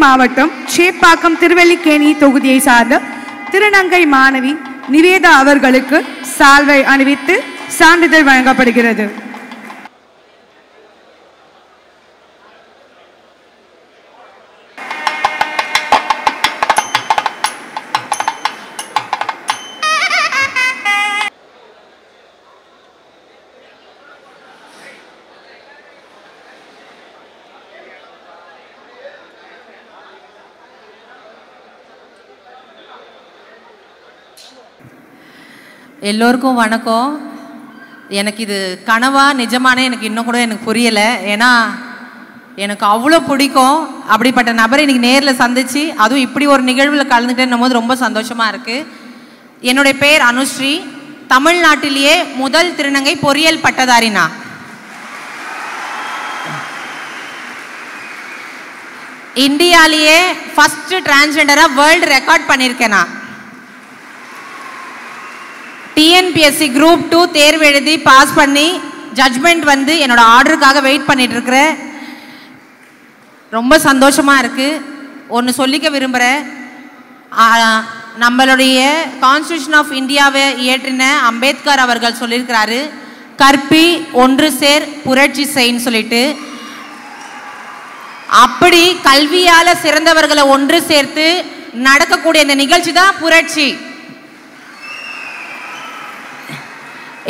மாவட்டம் சேப்பாக்கம் திருவல்லிக்கேணி தொகுதியை சார்ந்த திருநங்கை மாணவி நிவேதா அவர்களுக்கு சால்வை அணிவித்து சான்றிதழ் வழங்கப்படுகிறது. எல்லோருக்கும் வணக்கம். எனக்கு இது கனவா நிஜமானே எனக்கு இன்னும் கூட எனக்கு புரியலை. ஏன்னா எனக்கு அவ்வளோ பிடிக்கும். அப்படிப்பட்ட நபரை இன்னைக்கு நேரில் சந்திச்சு அதுவும் இப்படி ஒரு நிகழ்வில் கலந்துட்டேன்னும் போது ரொம்ப சந்தோஷமாக இருக்குது. என்னுடைய பேர் அனுஸ்ரீ. தமிழ்நாட்டிலேயே முதல் திருநங்கை பொறியியல் பட்டதாரினா. இந்தியாலேயே ஃபர்ஸ்ட் டிரான்ஸ்ஜெண்டராக வேர்ல்டு ரெக்கார்ட் பண்ணியிருக்கேன். நான் டிஎன்பிஎஸ்சி குரூப் 2 தேர்வு எழுதி பாஸ் பண்ணி ஜட்ஜ்மெண்ட் வந்து என்னோட ஆர்டருக்காக வெயிட் பண்ணிட்டு இருக்கிறேன். ரொம்ப சந்தோஷமாக இருக்குது. ஒன்று சொல்லிக்க விரும்புகிறேன். நம்மளுடைய கான்ஸ்டியூஷன் ஆஃப் இந்தியாவை இயற்றின அம்பேத்கர் அவர்கள் சொல்லியிருக்கிறாரு, கற்பி ஒன்று சேர் புரட்சி செய்ன்னு சொல்லிட்டு. அப்படி கல்வியால் சிறந்தவர்களை ஒன்று சேர்த்து நடக்கக்கூடிய இந்த நிகழ்ச்சி தான் புரட்சி.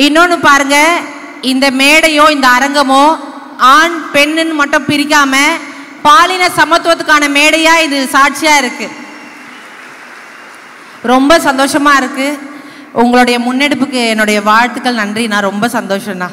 இன்னொன்று பாருங்க, இந்த மேடையோ இந்த அரங்கமோ ஆண் பெண்ணுன்னு மட்டும் பிரிக்காம பாலின சமத்துவத்துக்கான மேடையா இது சாட்சியா இருக்கு. ரொம்ப சந்தோஷமா இருக்கு. உங்களுடைய முன்னெடுப்புக்கு என்னுடைய வாழ்த்துக்கள். நன்றி. நான் ரொம்ப சந்தோஷம்ண்ணா.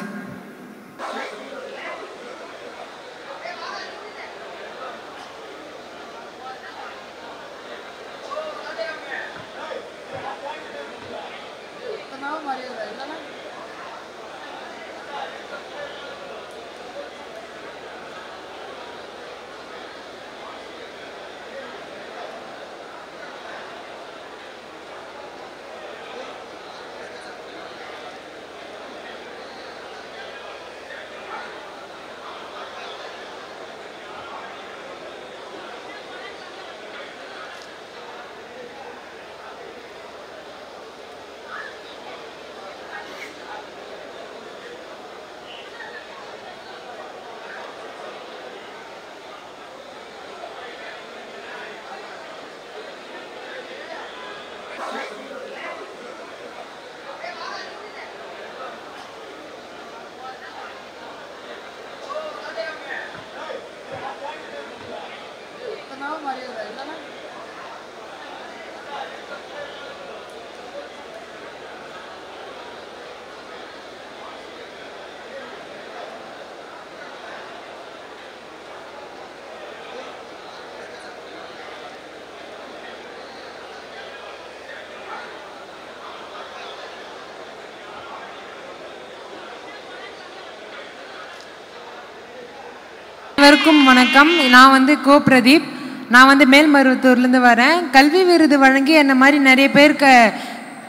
அனைவருக்கும் வணக்கம். நான் வந்து பிரதீப். நான் வந்து மேல்மருவத்தூர்லேருந்து வரேன். கல்வி விருது வழங்கி என்ன மாதிரி நிறைய பேருக்கு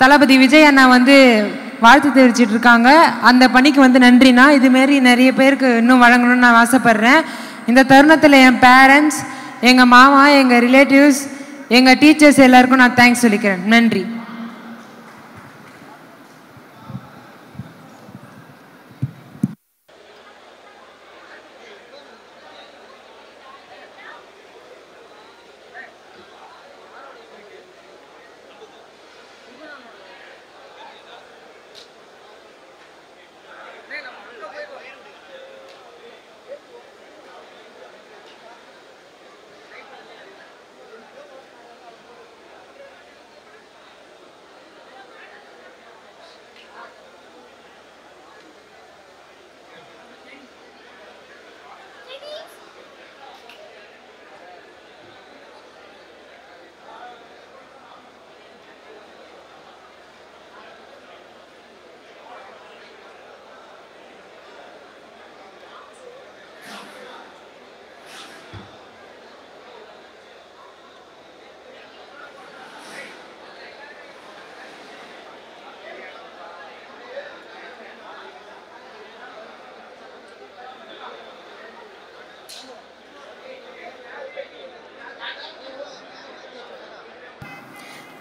தளபதி விஜய் அண்ணா வந்து வாழ்த்து தெரிவிச்சிட்டு இருக்காங்க. அந்த பணிக்கு வந்து நன்றிண்ணா. இதுமாரி நிறைய பேருக்கு இன்னும் வழங்கணும்னு நான் ஆசைப்பட்றேன். இந்த தருணத்தில் என் பேரண்ட்ஸ், எங்கள் மாமா, எங்கள் ரிலேட்டிவ்ஸ், எங்கள் டீச்சர்ஸ் எல்லாருக்கும் நான் தேங்க்ஸ் சொல்லிக்கிறேன். நன்றி.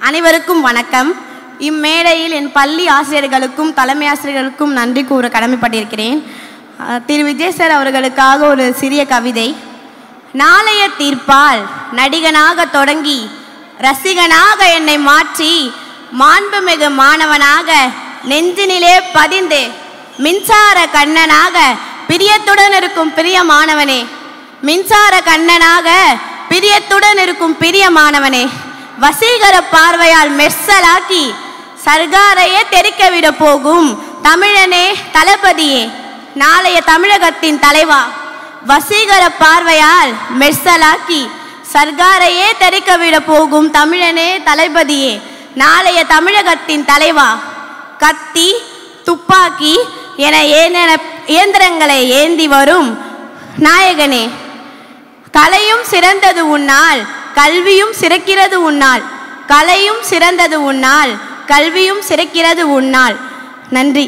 அனைவருக்கும் வணக்கம். இம்மேடையில் என் பள்ளி ஆசிரியர்களுக்கும் தலைமை ஆசிரியர்களுக்கும் நன்றி கூற கடமைப்பட்டிருக்கிறேன். திரு விஜய் சார் அவர்களுக்காக ஒரு சிறிய கவிதை. நாளைய தீர்ப்பால் நடிகனாக தொடங்கி ரசிகனாக என்னை மாற்றி மாண்புமிகு மாணவனாக நெஞ்சினிலே பதிந்து மின்சார கண்ணனாக பிரியத்துடன் இருக்கும் பிரிய மாணவனே, மின்சார கண்ணனாக பிரியத்துடன் இருக்கும் பிரிய மாணவனே, வசீகர பார்வையால் மெர்சலாக்கி சர்காரையே தெரிக்கவிட போகும் தமிழனே தளபதியே, நாளைய தமிழகத்தின் தலைவா, வசீகர பார்வையால் மெர்சலாக்கி சர்காரையே தெரிக்கவிட போகும் தமிழனே தளபதியே, நாளைய தமிழகத்தின் தலைவா, கத்தி துப்பாக்கி என இயந்திரங்களை ஏந்தி வரும் நாயகனே, கலையும் சிறந்தது உன்னால் கல்வியும் சிறக்கிறது உன்னால், கலையும் சிறந்தது உன்னால் கல்வியும் சிறக்கிறது உன்னால். நன்றி.